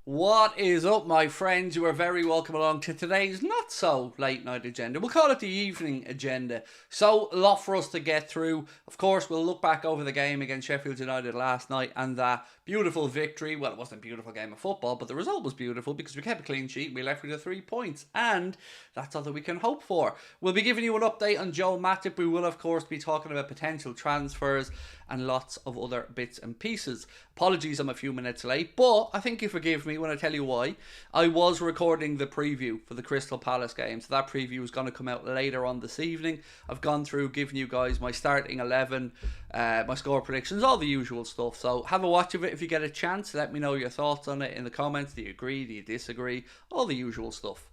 What is up, my friends? You are very welcome along to today's not so late night agenda. We'll call it the evening agenda. So, a lot for us to get through. Of course, we'll look back over the game against Sheffield United last night and that beautiful victory. Well, it wasn't a beautiful game of football, but the result was beautiful because we kept a clean sheet and we left with the 3 points. And that's all that we can hope for. We'll be giving you an update on Joel Matip. We will, of course, be talking about potential transfers and lots of other bits and pieces. Apologies, I'm a few minutes late, but I think you forgive me when I tell you why. I was recording the preview for the Crystal Palace game, so that preview is going to come out later on this evening. I've gone through giving you guys my starting 11, my score predictions, all the usual stuff. So have a watch of it if you get a chance. Let me know your thoughts on it in the comments. Do you agree? Do you disagree? All the usual stuff.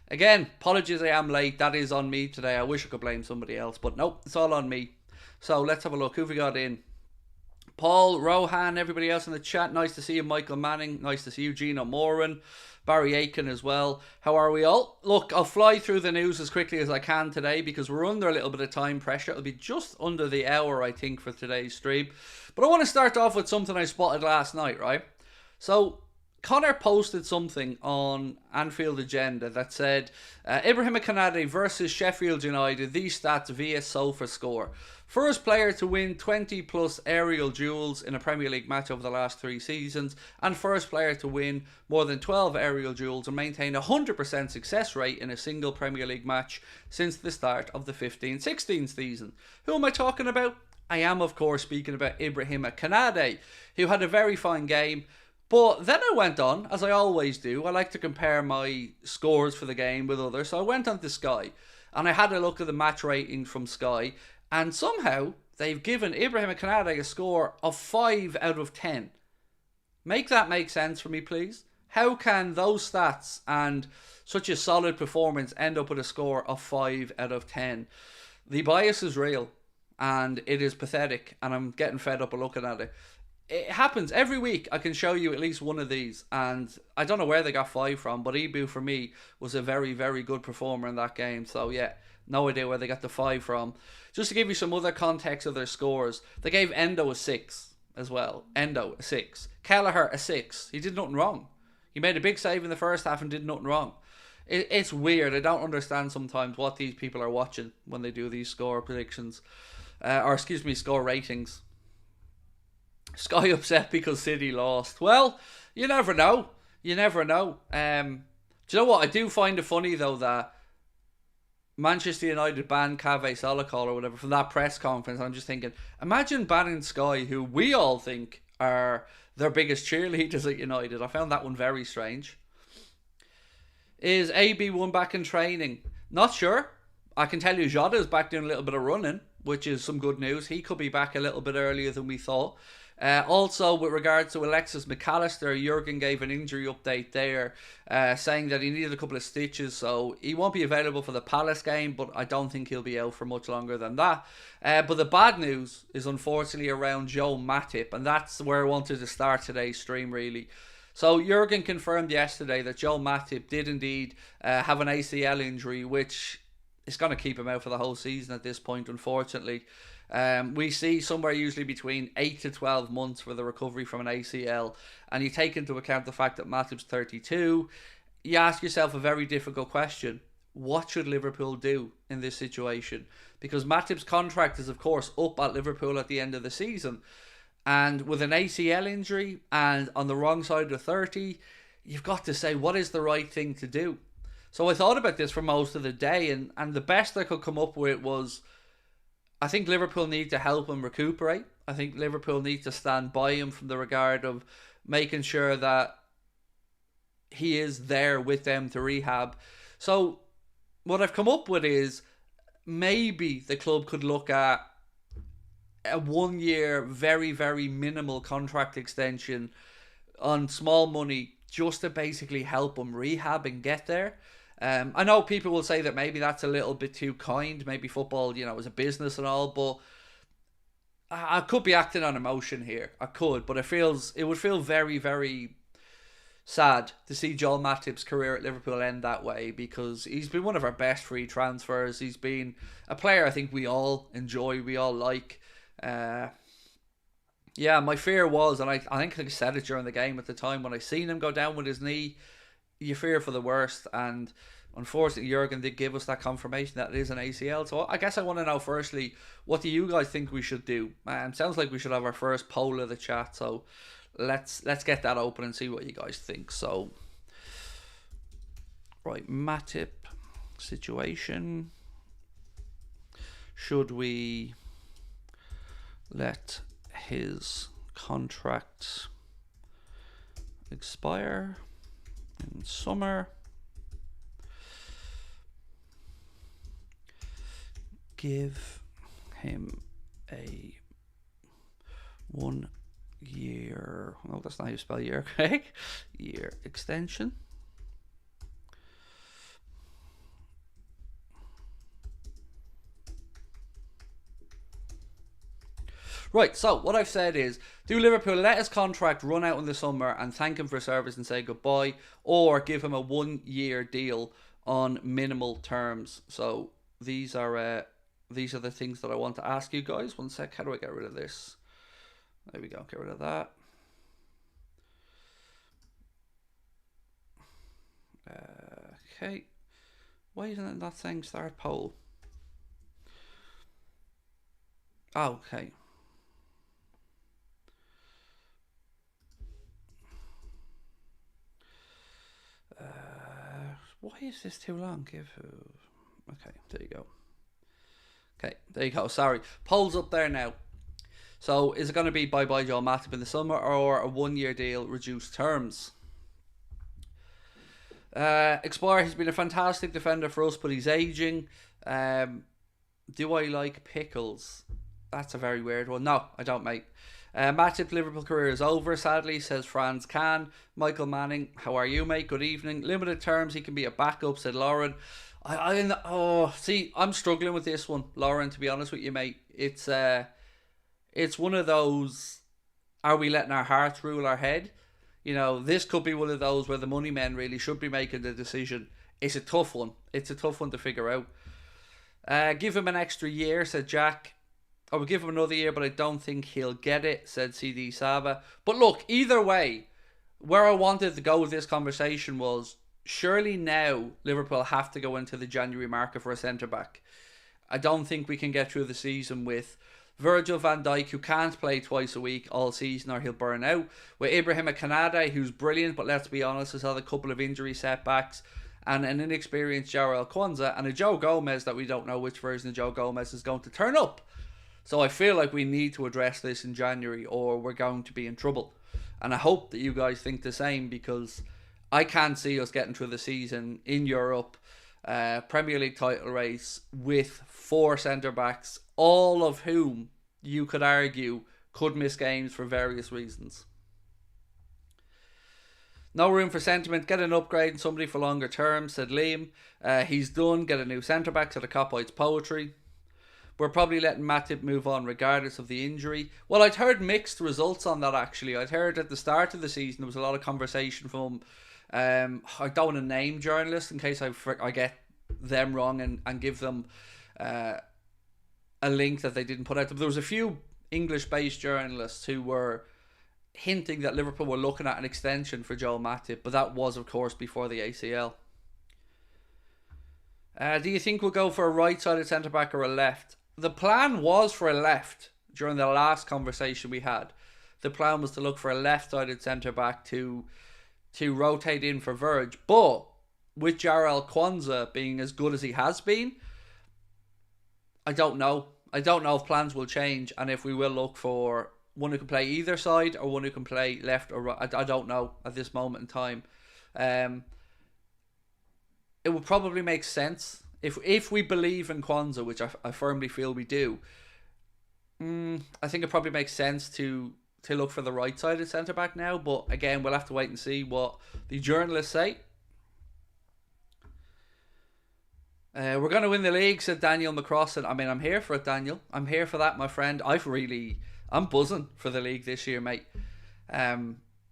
Again, apologies I am late. That is on me today. I wish I could blame somebody else, but nope, it's all on me. So let's have a look. Who have we got in? Paul, Rohan, everybody else in the chat. Nice to see you. Michael Manning. Nice to see you. Gino Moran. Barry Aiken as well. How are we all? Look, I'll fly through the news as quickly as I can today because we're under a little bit of time pressure. It'll be just under the hour, I think, for today's stream. But I want to start off with something I spotted last night, right? So, Connor posted something on Anfield Agenda that said Ibrahim Konate versus Sheffield United, these stats via SofaScore. First player to win 20 plus aerial duels in a Premier League match over the last 3 seasons, and first player to win more than 12 aerial duels and maintain a 100% success rate in a single Premier League match since the start of the 15-16 season. Who am I talking about? I am, of course, speaking about Ibrahim Konate, who had a very fine game. But then I went on, as I always do. I like to compare my scores for the game with others. So I went on to Sky and I had a look at the match rating from Sky. And somehow they've given Ibrahim Konate a score of 5 out of 10. Make that make sense for me, please. How can those stats and such a solid performance end up with a score of 5 out of 10? The bias is real and it is pathetic. And I'm getting fed up of looking at it. It happens every week. I can show you at least one of these, and I don't know where they got 5 from, but Ibu for me was a very, very good performer in that game. So yeah, no idea where they got the 5 from. Just to give you some other context of their scores, they gave Endo a 6 as well. Endo a 6. Kelleher a 6. He did nothing wrong. He made a big save in the first half and did nothing wrong. It's weird. I don't understand sometimes what these people are watching when they do these score predictions, score ratings. Sky upset because City lost. Well, you never know. You never know. Do you know what? I do find it funny, though, that Manchester United banned Cave Solokol or whatever from that press conference. I'm just thinking, imagine banning Sky, who we all think are their biggest cheerleaders at United. I found that one very strange. Is AB1 back in training? Not sure. I can tell you Jota's back doing a little bit of running, which is some good news. He could be back a little bit earlier than we thought. Also, with regards to Alexis McAllister, Jurgen gave an injury update there, saying that he needed a couple of stitches, so he won't be available for the Palace game, but I don't think he'll be out for much longer than that. But the bad news is unfortunately around Joel Matip, and that's where I wanted to start today's stream, really. So Jurgen confirmed yesterday that Joel Matip did indeed have an ACL injury, which is going to keep him out for the whole season at this point, unfortunately. We see somewhere usually between 8 to 12 months for the recovery from an ACL, and you take into account the fact that Matip's 32, you ask yourself a very difficult question. What should Liverpool do in this situation? Because Matip's contract is, of course, up at Liverpool at the end of the season, and with an ACL injury and on the wrong side of 30, you've got to say, what is the right thing to do? So I thought about this for most of the day, and the best I could come up with was, I think Liverpool need to help him recuperate. I think Liverpool need to stand by him from the regard of making sure that he is there with them to rehab. So what I've come up with is maybe the club could look at a 1 year, very, very minimal contract extension on small money just to basically help him rehab and get there. I know people will say that maybe that's a little bit too kind. Maybe football, is a business and all, but I could be acting on emotion here. I could, but it would feel very, very sad to see Joel Matip's career at Liverpool end that way, because he's been one of our best free transfers. He's been a player I think we all enjoy, we all like. Yeah, my fear was, and I think I said it during the game at the time, when I seen him go down with his knee, you fear for the worst. And unfortunately, Jurgen did give us that confirmation that it is an ACL. So I guess I want to know, firstly, what do you guys think we should do? Sounds like we should have our first poll of the chat. So let's get that open and see what you guys think. So, right, Matip situation. Should we let his contract expire in summer? Give him a 1 year, no, that's not how you spell year, Craig, year extension. Right, so what I've said is, do Liverpool let his contract run out in the summer and thank him for service and say goodbye, or give him a 1 year deal on minimal terms? So these are the things that I want to ask you guys. One sec, how do I get rid of this? There we go, get rid of that. Okay, why isn't it not saying start poll? Okay. Why is this too long? Okay, there you go. Okay, there you go. Sorry. Poll's up there now. So, is it going to be bye-bye Joel Matip in the summer, or a 1 year deal, reduced terms? Expire, he's been a fantastic defender for us, but he's aging. Do I like pickles? That's a very weird one. No, I don't, mate. Matip Liverpool career is over, sadly, says Franz Kahn. Michael Manning, how are you, mate? Good evening. Limited terms, he can be a backup, said Lauren. I'm struggling with this one, Lauren, to be honest with you, mate. It's one of those, are we letting our hearts rule our head? You know, this could be one of those where the money men really should be making the decision. It's a tough one. It's a tough one to figure out. Give him an extra year, said Jack. I would give him another year, but I don't think he'll get it, said CD Saba. But look, either way, where I wanted to go with this conversation was, surely now Liverpool have to go into the January market for a centre-back. I don't think we can get through the season with Virgil van Dijk, who can't play twice a week all season or he'll burn out. With Ibrahim Kanade, who's brilliant, but let's be honest, has had a couple of injury setbacks. And an inexperienced Jarrell Kwanzaa, and a Joe Gomez that we don't know which version of Joe Gomez is going to turn up. So I feel like we need to address this in January, or we're going to be in trouble. And I hope that you guys think the same, because I can't see us getting through the season in Europe, Premier League title race, with 4 centre-backs, all of whom you could argue could miss games for various reasons. No room for sentiment. Get an upgrade and somebody for longer term, said Liam. He's done. Get a new centre-back, said a Coppites Poetry. We're probably letting Matip move on regardless of the injury. Well, I'd heard mixed results on that, actually. I'd heard at the start of the season there was a lot of conversation from, I don't want to name journalists in case I get them wrong and give them a link that they didn't put out. But there was a few English-based journalists who were hinting that Liverpool were looking at an extension for Joel Matip, but that was, of course, before the ACL. Do you think we'll go for a right-sided centre-back or a left? The plan was for a left during the last conversation we had. The plan was to look for a left-sided centre-back to rotate in for Verge. But with Jarrell Kwanzaa being as good as he has been, I don't know. I don't know if plans will change and if we will look for one who can play either side or one who can play left or right. I don't know at this moment in time. It would probably make sense if we believe in Kwanzaa, which I firmly feel we do. I think it probably makes sense to look for the right-sided centre-back now. But again, we'll have to wait and see what the journalists say. We're going to win the league, said Daniel McCrossan. I mean, I'm here for it, Daniel. I'm here for that, my friend. I'm buzzing for the league this year, mate.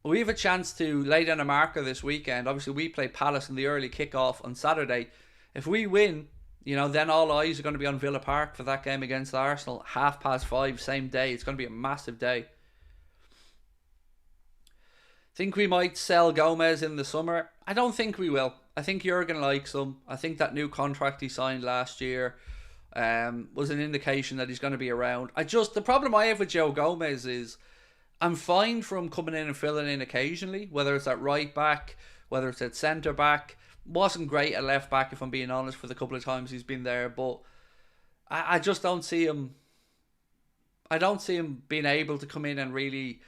We have a chance to lay down a marker this weekend. Obviously, we play Palace in the early kickoff on Saturday. If we win, then all eyes are going to be on Villa Park for that game against Arsenal. 5:30, same day. It's going to be a massive day. Think we might sell Gomez in the summer? I don't think we will. I think Jurgen likes him. I think that new contract he signed last year was an indication that he's going to be around. The problem I have with Joe Gomez is I'm fine for him coming in and filling in occasionally, whether it's at right back, whether it's at centre back. Wasn't great at left back, if I'm being honest, for the couple of times he's been there, but I just don't see him. I don't see him being able to come in and really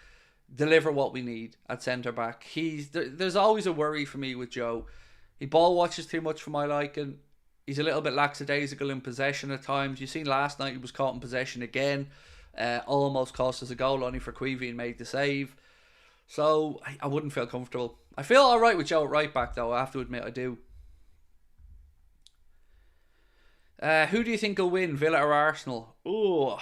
deliver what we need at centre back. There's always a worry for me with Joe. He ball watches too much for my liking. He's a little bit lackadaisical in possession at times. You've seen last night he was caught in possession again. Almost cost us a goal, only for Queevy made the save. So I wouldn't feel comfortable. I feel alright with Joe at right back though, I have to admit I do. Who do you think will win, Villa or Arsenal? Oh,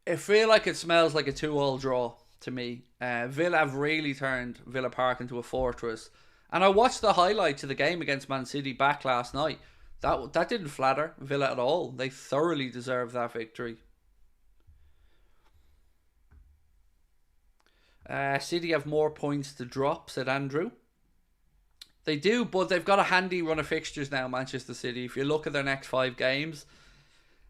I feel like it smells like a 2-2 draw to me. Villa have really turned Villa Park into a fortress. And I watched the highlights of the game against Man City back last night. That didn't flatter Villa at all. They thoroughly deserved that victory. City have more points to drop, said Andrew. They do, but they've got a handy run of fixtures now, Manchester City. If you look at their next 5 games,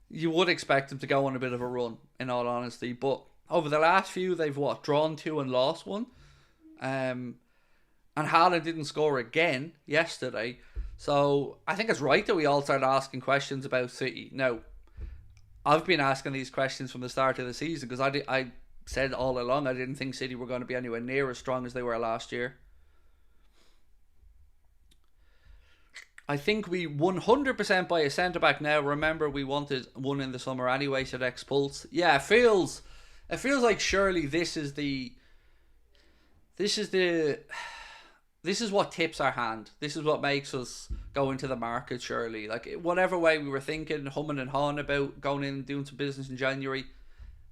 you would expect them to go on a bit of a run, in all honesty. But over the last few, they've drawn 2 and lost 1. And Haaland didn't score again yesterday. So I think it's right that we all start asking questions about City. Now, I've been asking these questions from the start of the season because I said all along I didn't think City were going to be anywhere near as strong as they were last year. I think we 100% buy a centre-back now. Remember, we wanted one in the summer anyway, said Expulse. Yeah, it feels like surely this is what tips our hand. This is what makes us go into the market, surely. Like, whatever way we were thinking, humming and hawing about going in and doing some business in January,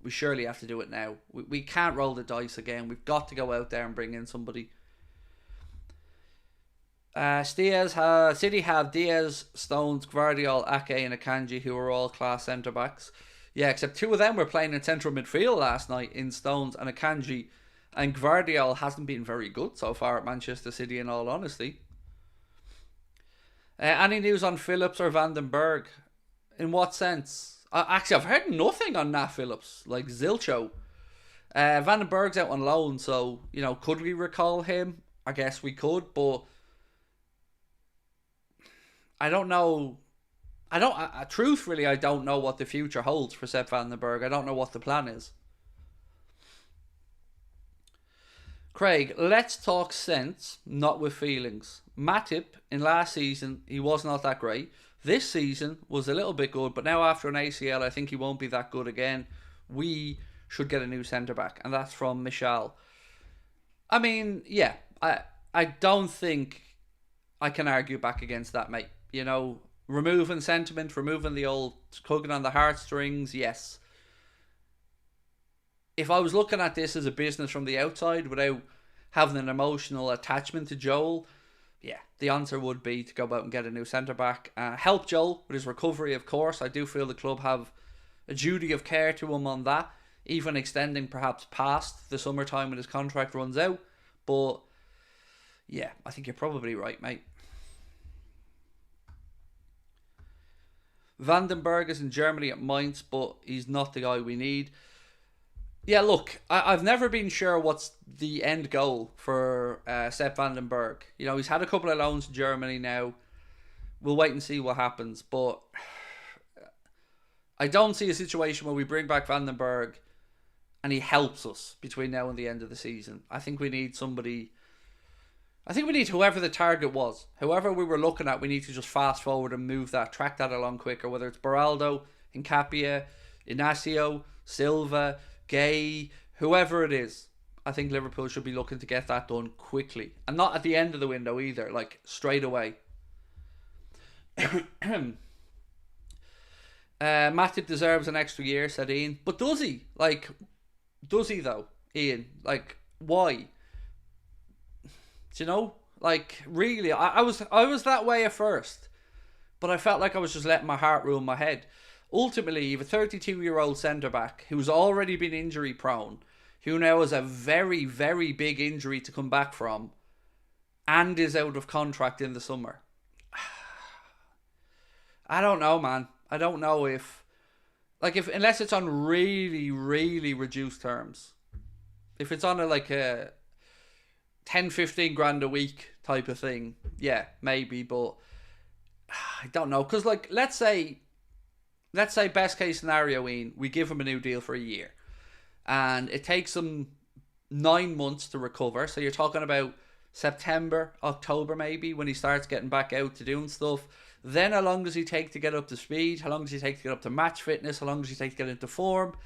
we surely have to do it now. We can't roll the dice again. We've got to go out there and bring in somebody. City have Diaz, Stones, Gvardiol, Ake and Akanji, who are all class centre-backs. Yeah, except 2 of them were playing in central midfield last night in Stones and Akanji. And Gvardiol hasn't been very good so far at Manchester City, in all honesty. Any news on Phillips or Van den Berg? In what sense? Actually, I've heard nothing on Nat Phillips, like zilcho. Van den Berg's out on loan, so, could we recall him? I guess we could, but I don't know. Truthfully, I don't know what the future holds for Sepp Van den Berg. I don't know what the plan is. Craig, let's talk sense, not with feelings. Matip, in last season, he was not that great. This season was a little bit good, but now after an ACL, I think he won't be that good again. We should get a new centre-back, and that's from Michal. I mean, yeah, I don't think I can argue back against that, mate. Removing sentiment, removing the old tugging on the heartstrings, yes. If I was looking at this as a business from the outside without having an emotional attachment to Joel, yeah, the answer would be to go out and get a new centre-back. Help Joel with his recovery, of course. I do feel the club have a duty of care to him on that, even extending perhaps past the summertime when his contract runs out. But, yeah, I think you're probably right, mate. Van den Berg is in Germany at Mainz, but he's not the guy we need. Yeah, look, I've never been sure what's the end goal for Sepp Van den Berg. He's had a couple of loans in Germany now. We'll wait and see what happens. But I don't see a situation where we bring back Van den Berg and he helps us between now and the end of the season. I think we need somebody. I think we need whoever the target was. Whoever we were looking at, we need to just fast forward and move that, track that along quicker. Whether it's Beraldo, Hincapie, Inacio, Silva, Gay, whoever it is, I think Liverpool should be looking to get that done quickly. And not at the end of the window either, like straight away. Matip deserves an extra year, said Ian. But does he? Does he though, Ian? Why? Do really, I was that way at first. But I felt like I was just letting my heart rule my head. Ultimately, you have a 32-year-old centre-back who's already been injury-prone. who now has a very, very big injury to come back from and is out of contract in the summer. I don't know, man. I don't know if unless it's on really, really reduced terms. If it's on a 10, 15 grand a week type of thing, yeah, maybe, but I don't know. Because, let's say best case scenario, Ian, we give him a new deal for a year. And it takes him 9 months to recover. So you're talking about September, October maybe, when he starts getting back out to doing stuff. Then how long does he take to get up to speed? How long does he take to get up to match fitness? How long does he take to get into form?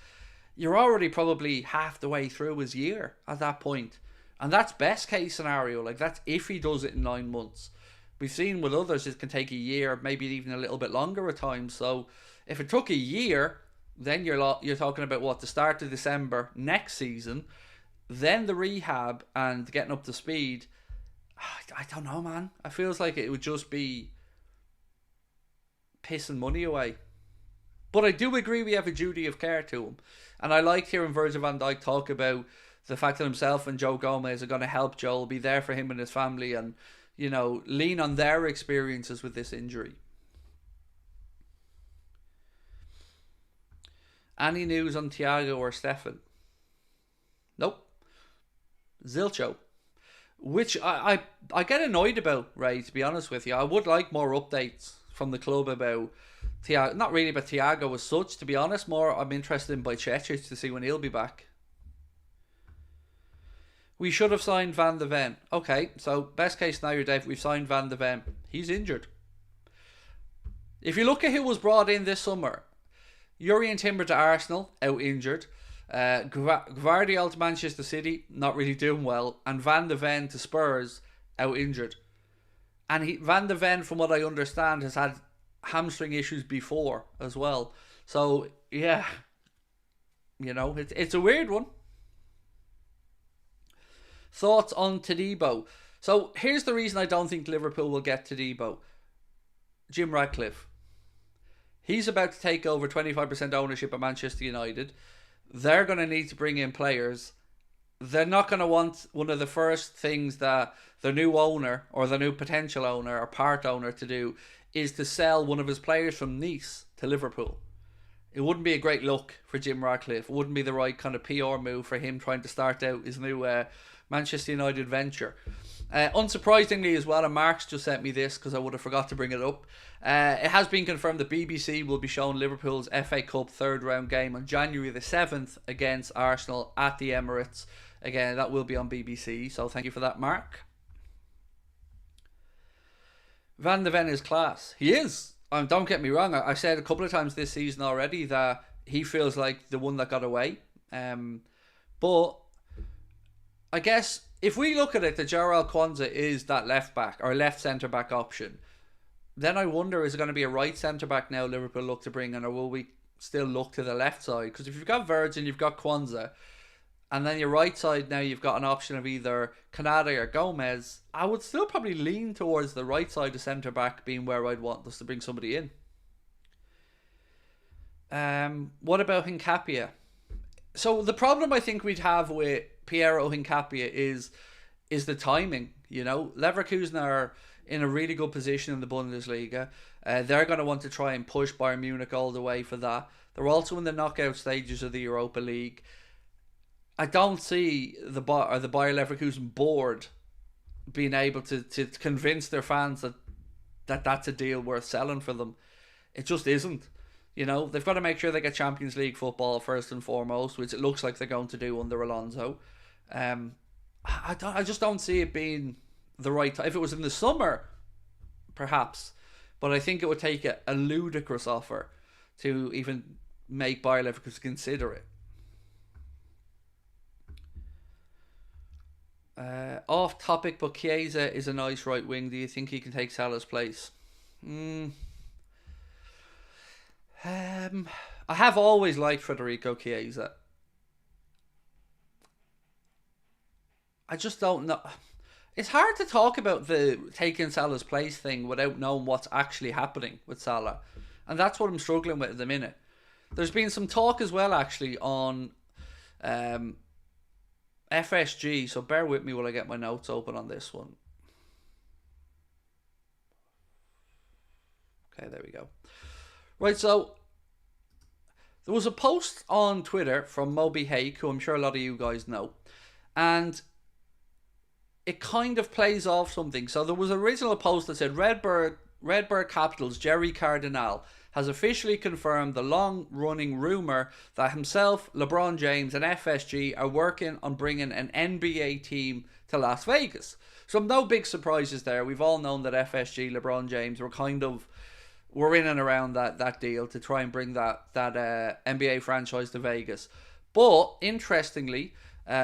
You're already probably half the way through his year at that point. And that's best case scenario. That's if he does it in 9 months. We've seen with others it can take a year, maybe even a little bit longer at times. So if it took a year, then you're talking about the start of December next season, then the rehab and getting up to speed. I don't know, man. It feels like it would just be pissing money away. But I do agree we have a duty of care to him. And I liked hearing Virgil van Dijk talk about the fact that himself and Joe Gomez are going to help Joel, be there for him and his family, and, lean on their experiences with this injury. Any news on Thiago or Stefan? Nope. Zilcho. Which I get annoyed about, Ray, to be honest with you. I would like more updates from the club about Thiago. Not really about Thiago as such, to be honest. More I'm interested in Bajcetic to see when he'll be back. We should have signed Van de Ven. Okay, so best case scenario, Dave, we've signed Van de Ven. He's injured. If you look at who was brought in this summer, Jurrien Timber to Arsenal, out injured. Gvardiol to Manchester City, not really doing well. And Van de Ven to Spurs, out injured. And Van de Ven, from what I understand, has had hamstring issues before as well. So, yeah. It's a weird one. Thoughts on Todibo? So, here's the reason I don't think Liverpool will get Todibo. Jim Ratcliffe. He's about to take over 25% ownership at Manchester United. They're going to need to bring in players. They're not going to want one of the first things that the new owner or the new potential owner or part owner to do is to sell one of his players from Nice to Liverpool. It wouldn't be a great look for Jim Ratcliffe. It wouldn't be the right kind of PR move for him trying to start out his new Manchester United venture. Unsurprisingly as well, and Mark's just sent me this because I would have forgot to bring it up. It has been confirmed that BBC will be showing Liverpool's FA Cup third round game on January the 7th against Arsenal at the Emirates. Again, that will be on BBC, so thank you for that, Mark. Van de Ven is class. He is. Don't get me wrong, I said a couple of times this season already that he feels like the one that got away. But I guess if we look at it, that Jarrell Kwanzaa is that left back or left centre back option, then I wonder, is it going to be a right centre back now Liverpool look to bring in, or will we still look to the left side? Because if you've got Virgin, you've got Kwanzaa, and then your right side now you've got an option of either Canada or Gomez, I would still probably lean towards the right side of centre back being where I'd want us to bring somebody in. What about Hincapia? So the problem I think we'd have with Piero Hincapia is the timing. Leverkusen are in a really good position in the Bundesliga. They're going to want to try and push Bayern Munich all the way for that. They're also in the knockout stages of the Europa League. I don't see the Bayer Leverkusen board being able to convince their fans that that's a deal worth selling for them. It just isn't. They've got to make sure they get Champions League football first and foremost, which it looks like they're going to do under Alonso. I just don't see it being the right time. If it was in the summer, perhaps, but I think it would take a ludicrous offer to even make Bayer Leverkusen consider it. Off topic, but Chiesa is a nice right wing. Do you think he can take Salah's place? I have always liked Federico Chiesa. I just don't know. It's hard to talk about the taking Salah's place thing without knowing what's actually happening with Salah. And that's what I'm struggling with at the minute. There's been some talk as well, actually, on FSG, so bear with me while I get my notes open on this one. Okay, there we go. Right, so there was a post on Twitter from Moby Hake, who I'm sure a lot of you guys know, and it kind of plays off something. So there was an original post that said Redbird Capital's Jerry Cardinal has officially confirmed the long-running rumour that himself, LeBron James and FSG are working on bringing an NBA team to Las Vegas. So no big surprises there. We've all known that FSG, LeBron James were in and around that deal to try and bring that NBA franchise to Vegas. But interestingly,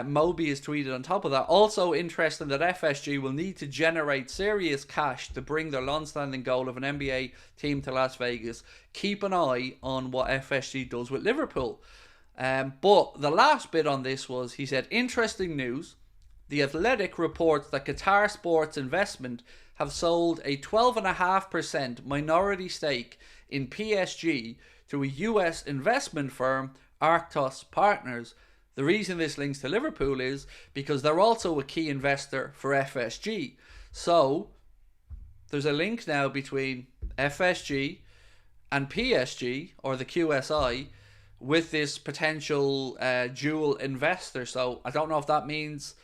Moby has tweeted on top of that. Also interesting that FSG will need to generate serious cash to bring their long-standing goal of an NBA team to Las Vegas. Keep an eye on what FSG does with Liverpool. But the last bit on this was, he said, interesting news. The Athletic reports that Qatar Sports Investment have sold a 12.5% minority stake in PSG to a US investment firm, Arctos Partners. The reason this links to Liverpool is because they're also a key investor for FSG. So there's a link now between FSG and PSG, or the QSI, with this potential dual investor. So I don't know if that means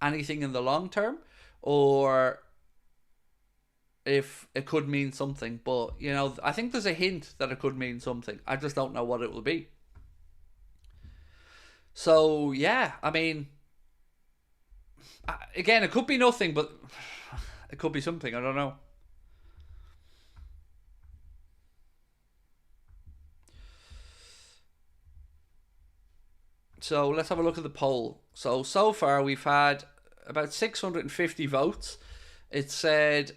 anything in the long term, or if it could mean something. But, you know, I think there's a hint that it could mean something. I just don't know what it will be. So, yeah, I mean, again, it could be nothing, but it could be something. I don't know. So, let's have a look at the poll. So far, we've had about 650 votes. It said,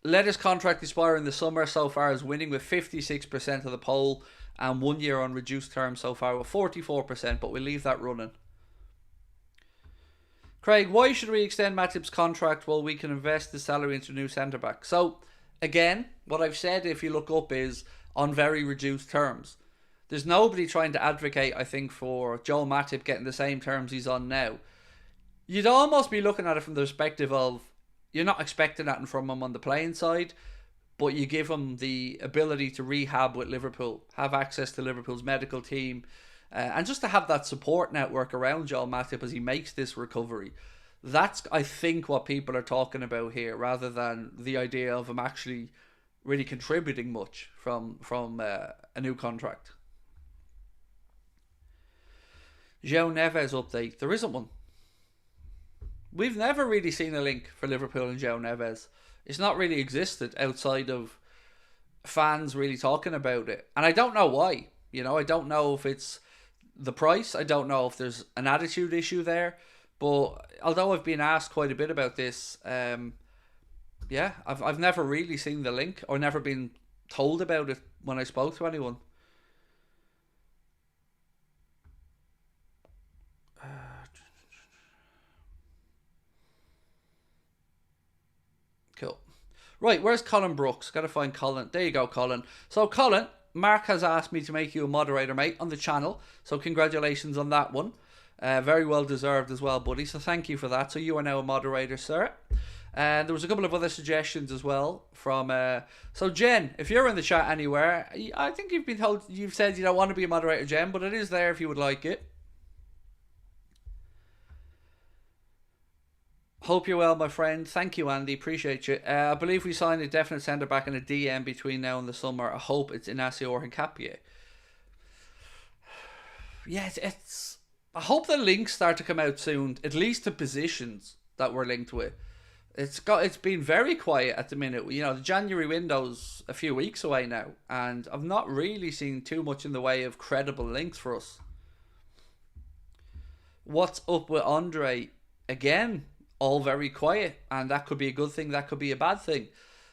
let his contract expire in the summer. So far is winning with 56% of the poll. And 1 year on reduced terms so far with 44%, but we'll leave that running. Craig, why should we extend Matip's contract while we can invest the salary into a new centre-back? So, again, what I've said, if you look up, is on very reduced terms. There's nobody trying to advocate, I think, for Joel Matip getting the same terms he's on now. You'd almost be looking at it from the perspective of, you're not expecting that from him on the playing side, but you give him the ability to rehab with Liverpool, have access to Liverpool's medical team, and just to have that support network around Joel Matip as he makes this recovery. That's, I think, what people are talking about here, rather than the idea of him actually really contributing much from a new contract. João Neves update. There isn't one. We've never really seen a link for Liverpool and João Neves. It's not really existed outside of fans really talking about it. And I don't know why. You know, I don't know if it's the price. I don't know if there's an attitude issue there. But although I've been asked quite a bit about this, yeah, I've never really seen the link, or never been told about it when I spoke to anyone. Cool. Right, where's Colin Brooks? Gotta find Colin. There you go, Colin. So, Colin, Mark has asked me to make you a moderator, mate, on the channel. So, congratulations on that one. Very well deserved as well, buddy. So, thank you for that. So, you are now a moderator, sir. And there was a couple of other suggestions as well from... So, Jen, if you're in the chat anywhere, I think you've said you don't want to be a moderator, Jen, but it is there if you would like it. Hope you're well, my friend. Thank you, Andy. Appreciate you. I believe we signed a definite centre-back and a DM between now and the summer. I hope it's Inacio or Hincapié. Yeah, it's... I hope the links start to come out soon, at least to positions that we're linked with. It's been very quiet at the minute. You know, the January window's a few weeks away now, and I've not really seen too much in the way of credible links for us. What's up with Andre? Again, all very quiet, and that could be a good thing, that could be a bad thing.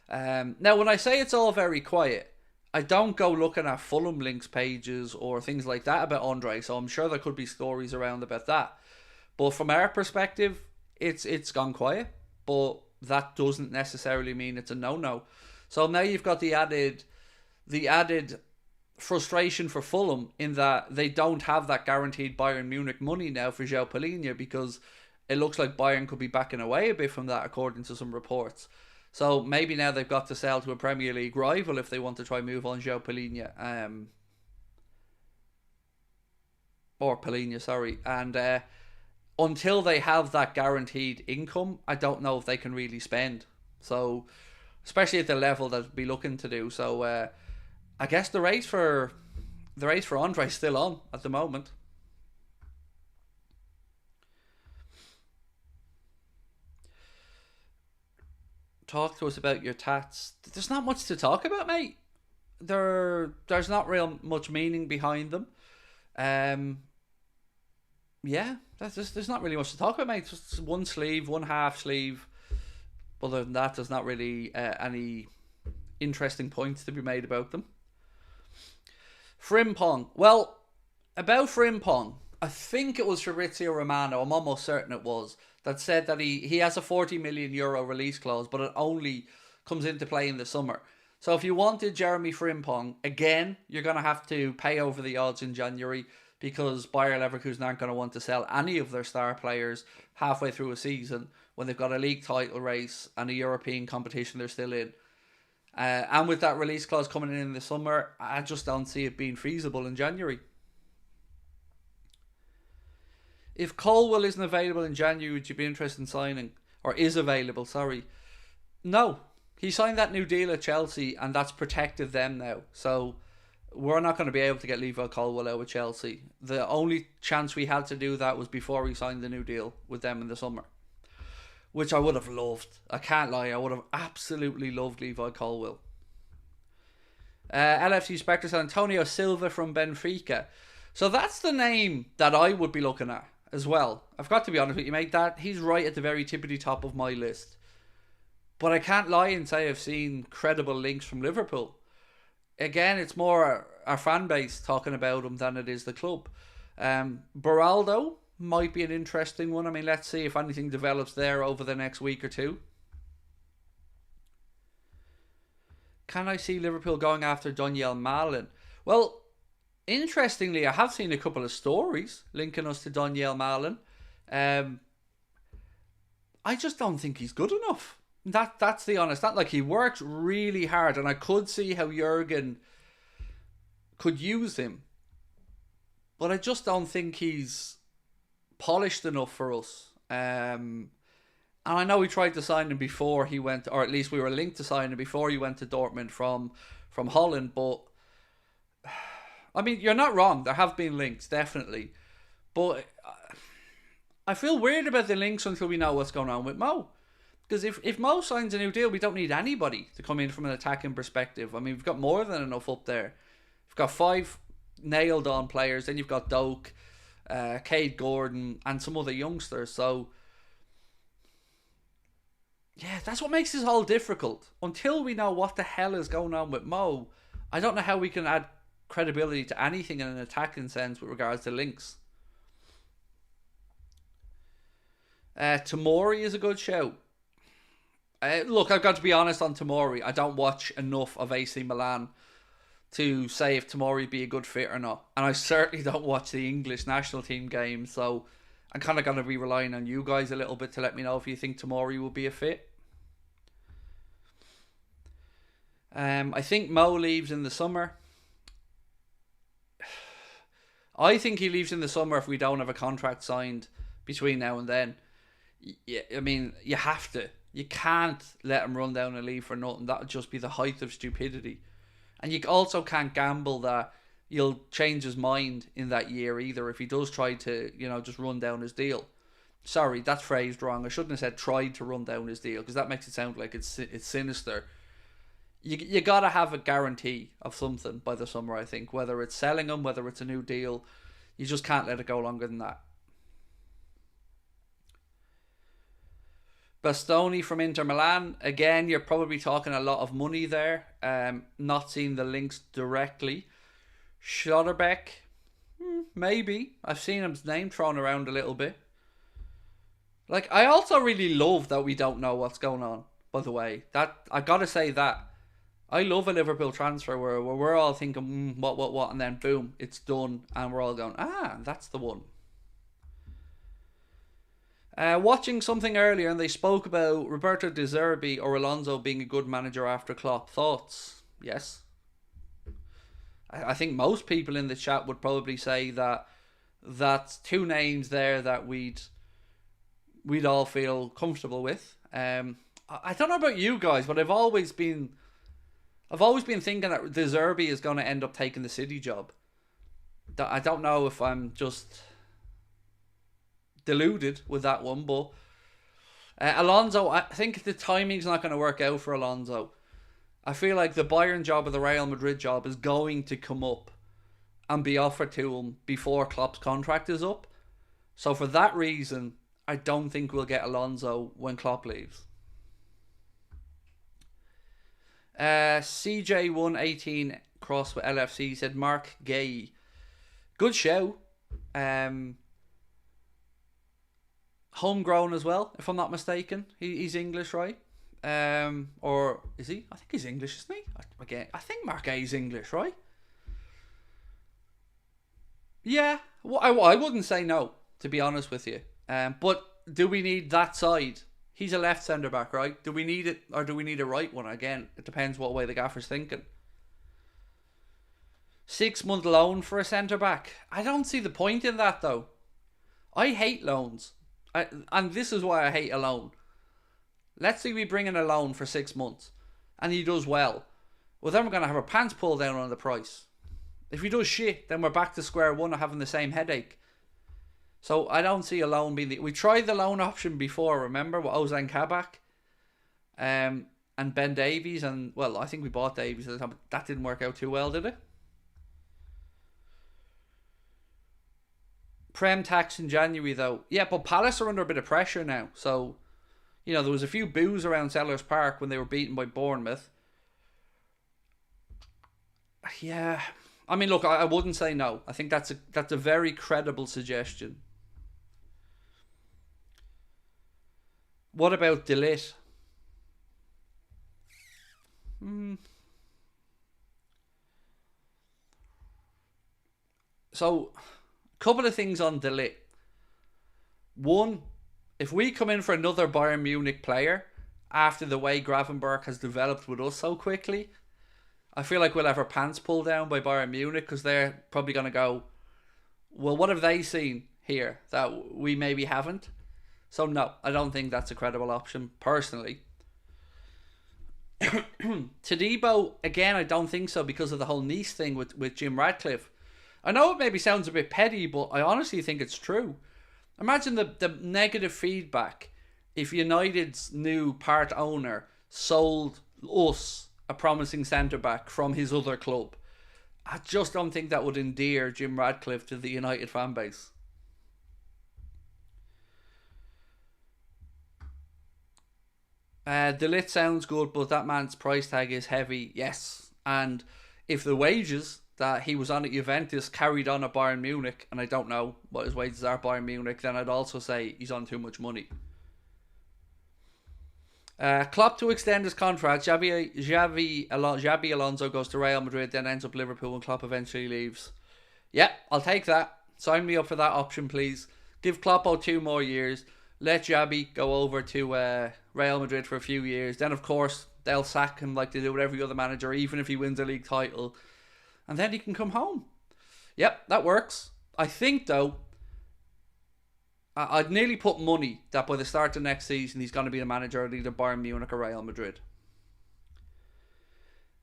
Now, when I say it's all very quiet, I don't go looking at Fulham links pages or things like that about Andre, so I'm sure there could be stories around about that. But from our perspective, it's gone quiet, but that doesn't necessarily mean it's a no-no. So now you've got the added frustration for Fulham in that they don't have that guaranteed Bayern Munich money now for João Palhinha, because it looks like Bayern could be backing away a bit from that according to some reports. So maybe now they've got to sell to a Premier League rival if they want to try move on João Palhinha. Or Palhinha, sorry. And until they have that guaranteed income, I don't know if they can really spend. So, especially at the level that they'd be looking to do. So, I guess the race for Andre is still on at the moment. Talk to us about your tats. There's not much to talk about, mate. There's not real much meaning behind them. Yeah, there's not really much to talk about, mate. Just one sleeve, one half sleeve. Other than that, there's not really any interesting points to be made about them. Frimpong. Well, about Frimpong, I think it was Fabrizio Romano, I'm almost certain it was, that said that he has a €40 million release clause, but it only comes into play in the summer. So if you wanted Jeremy Frimpong, again, you're going to have to pay over the odds in January, because Bayer Leverkusen aren't going to want to sell any of their star players halfway through a season when they've got a league title race and a European competition they're still in. And with that release clause coming in the summer, I just don't see it being feasible in January. If Colwell isn't available in January, would you be interested in signing? Or is available, sorry. No. He signed that new deal at Chelsea, and that's protected them now. So we're not going to be able to get Levi Colwell out with Chelsea. The only chance we had to do that was before we signed the new deal with them in the summer, which I would have loved. I can't lie, I would have absolutely loved Levi Colwell. LFC Spectre said Antonio Silva from Benfica. So that's the name that I would be looking at as well. I've got to be honest with you, mate, that he's right at the very tippity top of my list. But I can't lie and say I've seen credible links from Liverpool. Again, it's more our fan base talking about him than it is the club. Beraldo might be an interesting one. I mean, let's see if anything develops there over the next week or two. Can I see Liverpool going after Daniel Malin? Well, interestingly, I have seen a couple of stories linking us to Daniel Malin. I just don't think he's good enough. That's the honest. That, like, he works really hard, and I could see how Jurgen could use him, but I just don't think he's polished enough for us. And I know we tried to sign him before he went, or at least we were linked to sign him before he went to Dortmund from Holland. But I mean, you're not wrong. There have been links, definitely, but I feel weird about the links until we know what's going on with Mo. Because if Mo signs a new deal, we don't need anybody to come in from an attacking perspective. I mean, we've got more than enough up there. We've got 5 nailed-on players. Then you've got Doak, Cade Gordon, and some other youngsters. So, yeah, that's what makes this all difficult. Until we know what the hell is going on with Mo, I don't know how we can add credibility to anything in an attacking sense with regards to links. Tomori is a good shout. Look, I've got to be honest on Tomori. I don't watch enough of AC Milan to say if Tomori be a good fit or not. And I certainly don't watch the English national team games. So I'm kind of going to be relying on you guys a little bit to let me know if you think Tomori will be a fit. I think Mo leaves in the summer. I think he leaves in the summer if we don't have a contract signed between now and then. I mean, you have to. You can't let him run down and leave for nothing. That would just be the height of stupidity. And you also can't gamble that you'll change his mind in that year either if he does try to, just run down his deal. Sorry, that's phrased wrong. I shouldn't have said tried to run down his deal, because that makes it sound like it's sinister. You got to have a guarantee of something by the summer, I think. Whether it's selling him, whether it's a new deal. You just can't let it go longer than that. Bastoni from Inter Milan. Again, you're probably talking a lot of money there. Not seeing the links directly. Schlotterbeck. Maybe. I've seen his name thrown around a little bit. Like, I also really love that we don't know what's going on, by the way. That I gotta say that. I love a Liverpool transfer where we're all thinking, what, and then boom, it's done, and we're all going, that's the one. Watching something earlier, and they spoke about Roberto De Zerbi or Alonso being a good manager after Klopp. Thoughts? Yes. I think most people in the chat would probably say that that's two names there that we'd all feel comfortable with. I don't know about you guys, but I've always been thinking that De Zerbi is going to end up taking the City job. I don't know if I'm just deluded with that one, but Alonso, I think the timing's not going to work out for Alonso. I feel like the Bayern job or the Real Madrid job is going to come up and be offered to him before Klopp's contract is up. So for that reason, I don't think we'll get Alonso when Klopp leaves. CJ118 cross with LFC said Mark Gay. Good show. Homegrown as well, if I'm not mistaken. He's English, right? Or is he? I think he's English, isn't he? I think Mark Gay's English, right? Yeah, well, I wouldn't say no, to be honest with you. But do we need that side? He's a left centre back, right? Do we need it, or do we need a right one? Again, it depends what way the gaffer's thinking. 6-month loan for a centre back. I don't see the point in that, though. I hate loans. And this is why I hate a loan. Let's say we bring in a loan for 6 months and he does well. Well, then we're going to have our pants pulled down on the price. If he does shit, then we're back to square one of having the same headache. So I don't see a loan being... We tried the loan option before, remember, with Ozan Kabak and Ben Davies. And, well, I think we bought Davies at the time, but that didn't work out too well, did it? Prem tax in January, though. Yeah, but Palace are under a bit of pressure now. So, you know, there was a few boos around Sellers Park when they were beaten by Bournemouth. Yeah. I mean, look, I wouldn't say no. I think that's a very credible suggestion. What about De Ligt? So, a couple of things on De Ligt. One, if we come in for another Bayern Munich player after the way Gravenberch has developed with us so quickly, I feel like we'll have our pants pulled down by Bayern Munich, because they're probably going to go, well, what have they seen here that we maybe haven't? So no, I don't think that's a credible option, personally. Todibo, again, I don't think so, because of the whole Nice thing with Jim Ratcliffe. I know it maybe sounds a bit petty, but I honestly think it's true. Imagine the negative feedback if United's new part owner sold us a promising centre-back from his other club. I just don't think that would endear Jim Ratcliffe to the United fan base. De Ligt sounds good, but that man's price tag is heavy. Yes, and if the wages that he was on at Juventus carried on at Bayern Munich, and I don't know what his wages are at Bayern Munich, then I'd also say he's on too much money. Klopp to extend his contract. Xabi Alonso goes to Real Madrid, then ends up Liverpool when Klopp eventually leaves. Yeah, I'll take that. Sign me up for that option, please. Give Kloppo 2 more years. Let Xabi go over to Real Madrid for a few years. Then, of course, they'll sack him like they do with every other manager, even if he wins a league title. And then he can come home. Yep, that works. I think, though, I'd nearly put money that by the start of next season he's going to be the manager of either Bayern Munich or Real Madrid.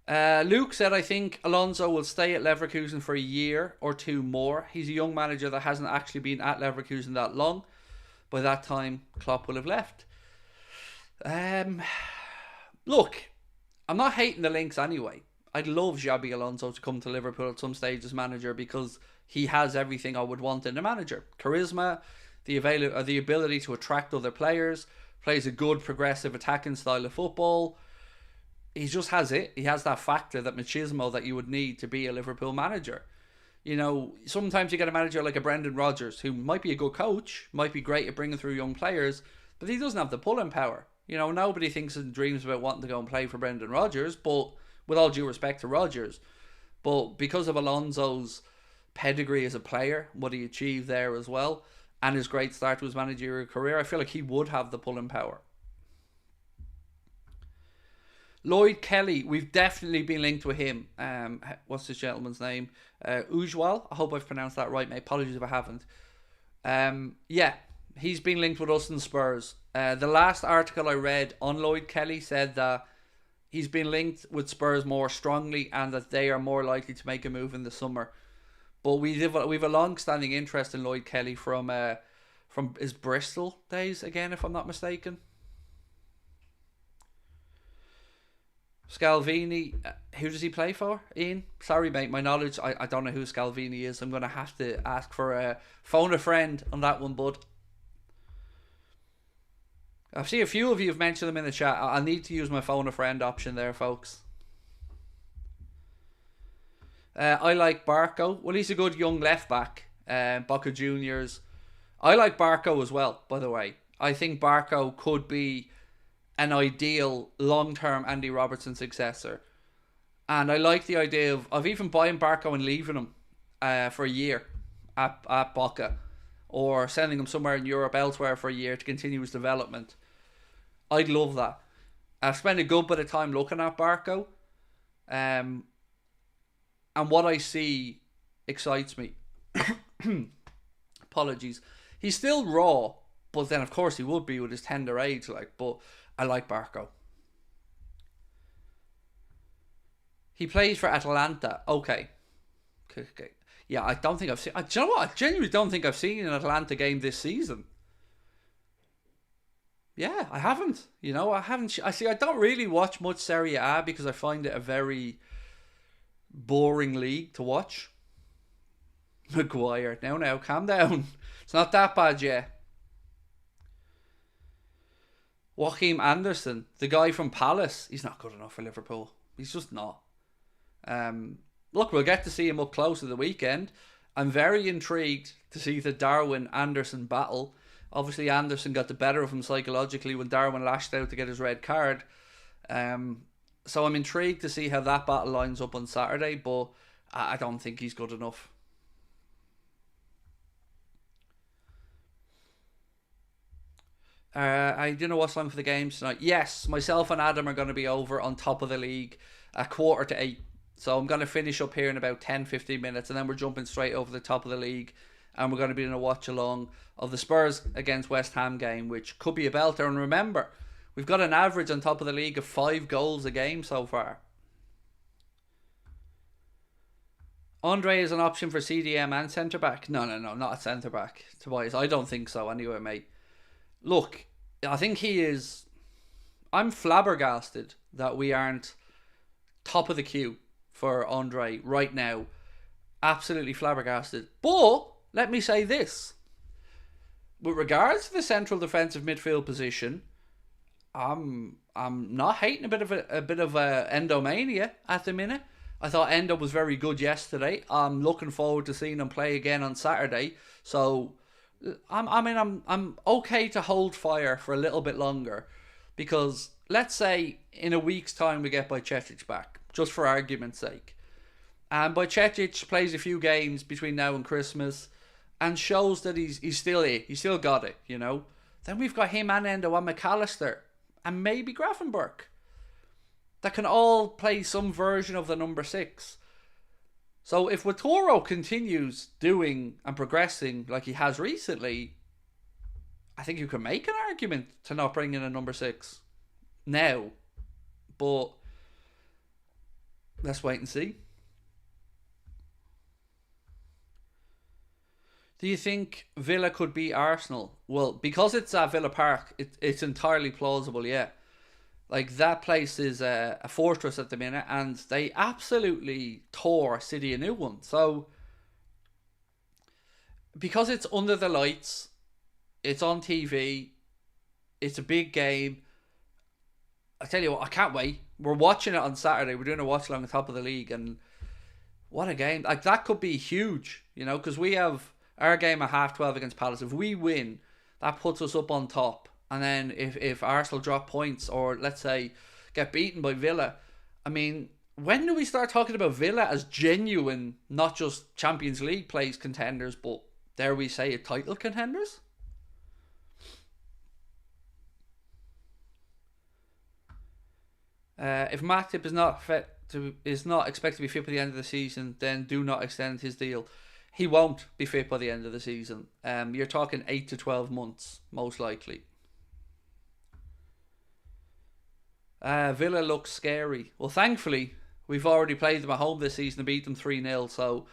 Luke said, I think Alonso will stay at Leverkusen for a year or 2 more. He's a young manager that hasn't actually been at Leverkusen that long. By that time, Klopp will have left. Look, I'm not hating the links anyway. I'd love Xabi Alonso to come to Liverpool at some stage as manager, because he has everything I would want in a manager. Charisma, the ability to attract other players, plays a good progressive attacking style of football. He just has it. He has that factor, that machismo that you would need to be a Liverpool manager. You know, sometimes you get a manager like a Brendan Rodgers, who might be a good coach, might be great at bringing through young players, but he doesn't have the pulling power. You know, nobody thinks and dreams about wanting to go and play for Brendan Rodgers, but with all due respect to Rodgers. But because of Alonso's pedigree as a player, what he achieved there as well, and his great start to his managerial career, I feel like he would have the pulling power. Lloyd Kelly, we've definitely been linked with him. What's this gentleman's name? Ujwal. I hope I've pronounced that right, mate. Apologies if I haven't. Yeah, he's been linked with us in Spurs. The last article I read on Lloyd Kelly said that he's been linked with Spurs more strongly and that they are more likely to make a move in the summer. But we've a long-standing interest in Lloyd Kelly from his Bristol days, again, if I'm not mistaken. Scalvini, who does he play for, Ian? Sorry, mate, my knowledge, I don't know who Scalvini is. I'm going to have to ask for phone a friend on that one, bud. I've seen a few of you have mentioned them in the chat. I'll need to use my phone a friend option there, folks. I like Barco. Well, he's a good young left back. Boca Juniors. I like Barco as well, by the way. I think Barco could be an ideal long-term Andy Robertson successor. And I like the idea of even buying Barco and leaving him for a year at Boca, or sending him somewhere in Europe elsewhere for a year to continue his development. I'd love that. I've spent a good bit of time looking at Barco, and what I see excites me. Apologies. He's still raw, but then of course he would be with his tender age, but I like Barco. He plays for Atalanta. Okay. Yeah, I don't think I've seen... Do you know what? I genuinely don't think I've seen an Atalanta game this season. Yeah, I haven't. I haven't... I don't really watch much Serie A because I find it a very boring league to watch. Maguire. Now, calm down. It's not that bad yet. Joachim Anderson, the guy from Palace, he's not good enough for Liverpool. He's just not. Look, we'll get to see him up close at the weekend. I'm very intrigued to see the Darwin-Anderson battle. Obviously, Anderson got the better of him psychologically when Darwin lashed out to get his red card. So I'm intrigued to see how that battle lines up on Saturday, but I don't think he's good enough. I do know what's on for the games tonight. Yes, myself and Adam are going to be over on top of the league at 7:45. So I'm going to finish up here in about 10-15 minutes, and then we're jumping straight over the top of the league, and we're going to be doing a watch along of the Spurs against West Ham game, which could be a belter. And remember, we've got an average on top of the league of 5 goals a game so far. Andre is an option for CDM and centre back. No, not a centre back. Tobias, I don't think so anyway, mate. Look, I think he is... I'm flabbergasted that we aren't top of the queue for Andre right now. Absolutely flabbergasted. But, let me say this. With regards to the central defensive midfield position, I'm not hating a bit of Endomania at the minute. I thought Endo was very good yesterday. I'm looking forward to seeing him play again on Saturday. So... I'm okay to hold fire for a little bit longer, because let's say in a week's time we get Bajcetic back, just for argument's sake, and Bajcetic plays a few games between now and Christmas and shows that he's still here, he's still got it, then we've got him and Endo and McAllister and maybe Grafenberg that can all play some version of the number 6. So if Watoro continues doing and progressing like he has recently, I think you can make an argument to not bring in a number 6 now. But let's wait and see. Do you think Villa could beat Arsenal? Well, because it's at Villa Park, it's entirely plausible, yeah. Like, that place is a fortress at the minute, and they absolutely tore City a new one. So, because it's under the lights, it's on TV, it's a big game. I tell you what, I can't wait. We're watching it on Saturday. We're doing a watch along the top of the league, and what a game. Like, that could be huge, because we have our game at 12:30 against Palace. If we win, that puts us up on top. And then if Arsenal drop points, or let's say get beaten by Villa, I mean, when do we start talking about Villa as genuine, not just Champions League place contenders, but dare we say it, title contenders? If Matip is not expected to be fit by the end of the season, then do not extend his deal. He won't be fit by the end of the season. You're talking 8 to 12 months, most likely. Villa looks scary. Well, thankfully, we've already played them at home this season and beat them 3-0. So,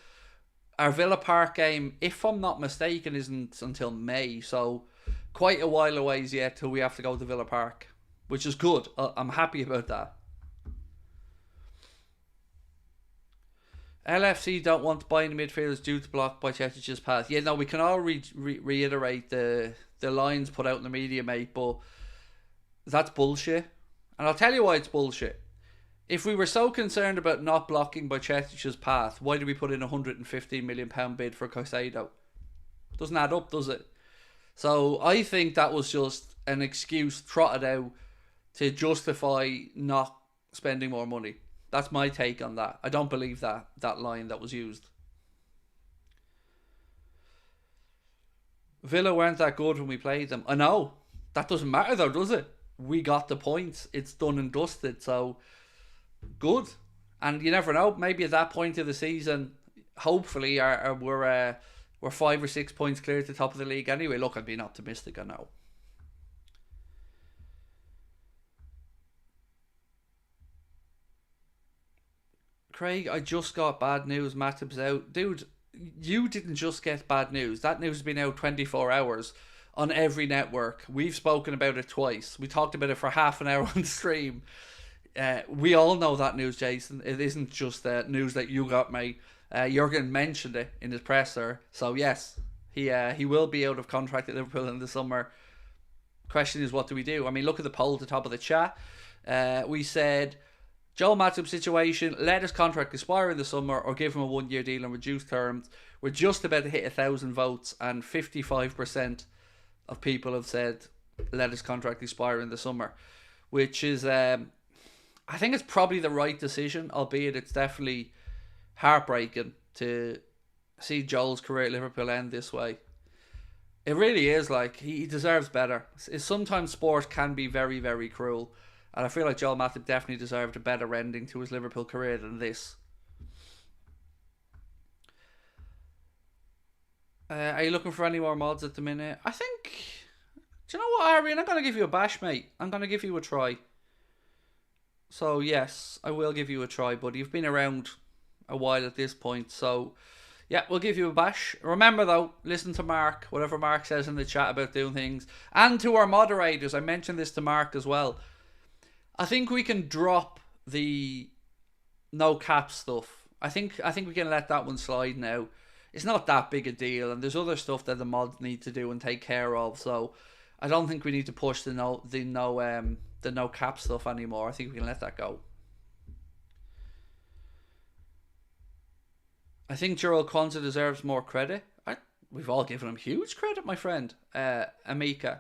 our Villa Park game, if I'm not mistaken, isn't until May. So, quite a while away yet till we have to go to Villa Park, which is good. I'm happy about that. LFC don't want to buy any midfielders due to block by Chechich's path. Yeah, no, we can all reiterate the lines put out in the media, mate, but that's bullshit. And I'll tell you why it's bullshit. If we were so concerned about not blocking by Chechich's path, why did we put in a £115 million bid for Caicedo? Doesn't add up, does it? So I think that was just an excuse trotted out to justify not spending more money. That's my take on that. I don't believe that line that was used. Villa weren't that good when we played them. I know. That doesn't matter though, does it? We got the points. It's done and dusted. So, good. And you never know. Maybe at that point of the season, hopefully we're 5 or 6 points clear at the top of the league anyway. Look, I'm being optimistic, I know. Craig, I just got bad news. Matip's out. Dude, you didn't just get bad news. That news has been out 24 hours on every network. We've spoken about it twice. We talked about it for half an hour on stream. We all know that news, Jason. It isn't just news that you got, mate. Jurgen mentioned it in his presser. So, yes, he will be out of contract at Liverpool in the summer. Question is, what do we do? I mean, look at the poll at the top of the chat. We said, Joel Matip situation, let his contract expire in the summer or give him a 1-year deal on reduced terms. We're just about to hit 1,000 votes and 55% of people have said let his contract expire in the summer, which is, I think it's probably the right decision, albeit it's definitely heartbreaking to see Joel's career at Liverpool end this way. It really is. Like, he deserves better. Sometimes sport can be very, very cruel, and I feel like Joel Matip definitely deserved a better ending to his Liverpool career than this. Are you looking for any more mods at the minute? I think... Do you know what, Arian? I'm going to give you a bash, mate. I'm going to give you a try. So, yes, I will give you a try, buddy. You've been around a while at this point. So, yeah, we'll give you a bash. Remember, though, listen to Mark. Whatever Mark says in the chat about doing things. And to our moderators. I mentioned this to Mark as well. I think we can drop the no cap stuff. I think we can let that one slide now. It's not that big a deal, and there's other stuff that the mods need to do and take care of. So I don't think we need to push the no cap stuff anymore. I think we can let that go. I think Joel Kwanzaa deserves more credit. We've all given him huge credit, my friend. Amika.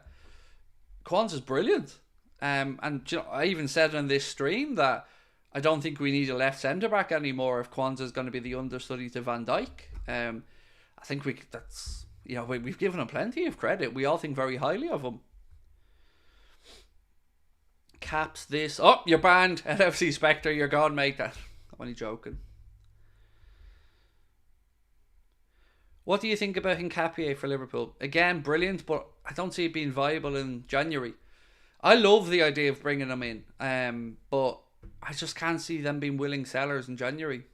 Kwanzaa's brilliant. And you know, I even said on this stream that I don't think we need a left centre back anymore if Kwanzaa's going to be the understudy to Van Dijk. I think we've given him plenty of credit. We all think very highly of him. Caps this. Oh, you're banned. NFC Spectre, you're gone, mate. I'm only joking. What do you think about Hincapié for Liverpool? Again, brilliant, but I don't see it being viable in January. I love the idea of bringing them in, but I just can't see them being willing sellers in January.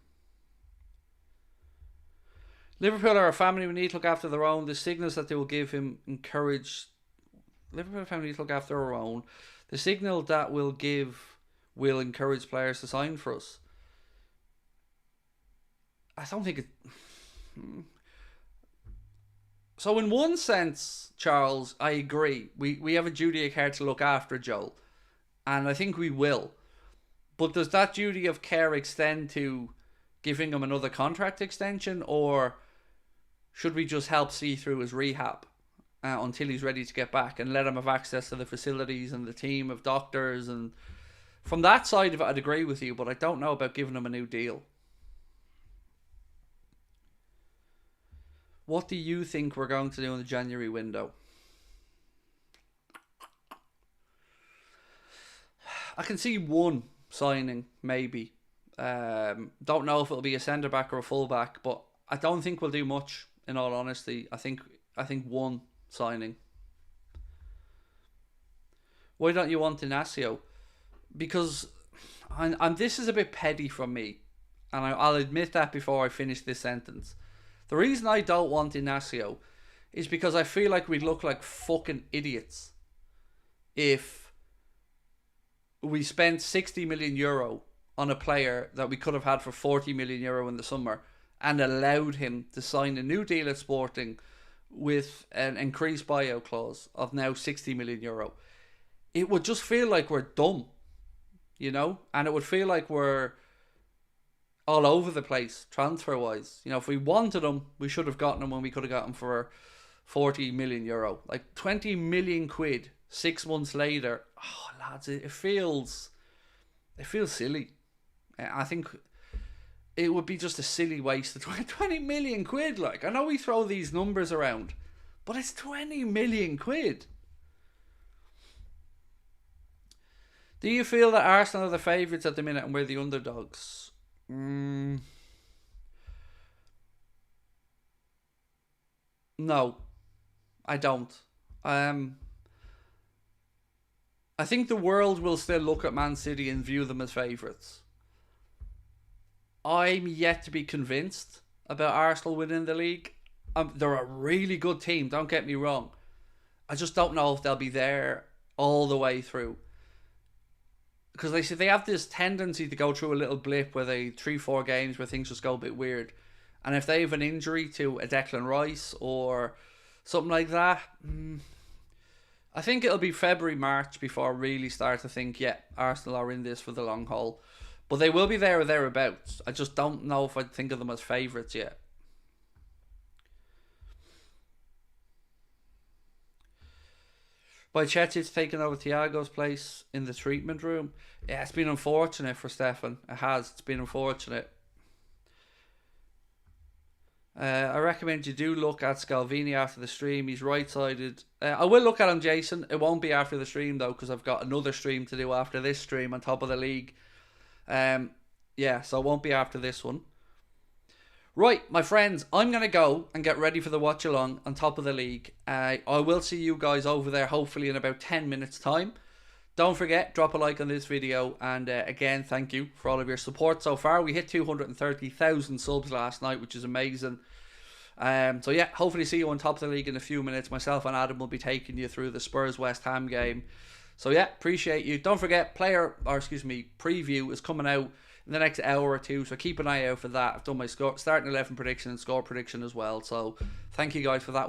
Liverpool are a family who need to look after their own. The signals that they will give him encourage... Liverpool are a family who need to look after their own. The signal that we'll give will encourage players to sign for us. I don't think it... So in one sense, Charles, I agree. We have a duty of care to look after Joel. And I think we will. But does that duty of care extend to giving him another contract extension? Or should we just help see through his rehab until he's ready to get back and let him have access to the facilities and the team of doctors and from that side of it, I'd agree with you, but I don't know about giving him a new deal. What do you think we're going to do in the January window? I can see one signing, maybe. Don't know if it'll be a centre back or a full back, but I don't think we'll do much. In all honesty, I think one signing. Why don't you want Inacio? Because this is a bit petty from me, and I'll admit that before I finish this sentence. The reason I don't want Inacio is because I feel like we'd look like fucking idiots if we spent 60 million euro on a player that we could have had for 40 million euro in the summer and allowed him to sign a new deal at Sporting with an increased buyout clause of now 60 million euro. It would just feel like we're dumb, you know? And it would feel like we're all over the place transfer-wise. You know, if we wanted him, we should have gotten him when we could have got him for 40 million euro. Like 20 million quid 6 months later. Oh, lads, it feels silly. I think it would be just a silly waste of 20 million quid. Like, I know we throw these numbers around, but it's 20 million quid. Do you feel that Arsenal are the favourites at the minute and we're the underdogs? No, I don't. I think the world will still look at Man City and view them as favourites. I'm yet to be convinced about Arsenal winning the league. They're a really good team, don't get me wrong. I just don't know if they'll be there all the way through. Because they have this tendency to go through a little blip where 3-4 games where things just go a bit weird. And if they have an injury to a Declan Rice or something like that, I think it'll be February, March before I really start to think, yeah, Arsenal are in this for the long haul. But they will be there or thereabouts. I just don't know if I'd think of them as favourites yet. Bajcetic's taken over Thiago's place in the treatment room. Yeah, it's been unfortunate for Stefan. It has. It's been unfortunate. I recommend you do look at Scalvini after the stream. He's right-sided. I will look at him, Jason. It won't be after the stream, though, because I've got another stream to do after this stream on top of the league. Yeah, so it won't be after this one. Right, my friends, I'm going to go and get ready for the watch-along on top of the league. I will see you guys over there, hopefully, in about 10 minutes' time. Don't forget, drop a like on this video. And again, thank you for all of your support so far. We hit 230,000 subs last night, which is amazing. So yeah, hopefully see you on top of the league in a few minutes. Myself and Adam will be taking you through the Spurs-West Ham game. So yeah, appreciate you. Don't forget, preview is coming out in the next hour or two, so keep an eye out for that. I've done my starting 11 prediction and score prediction as well. So thank you guys for that.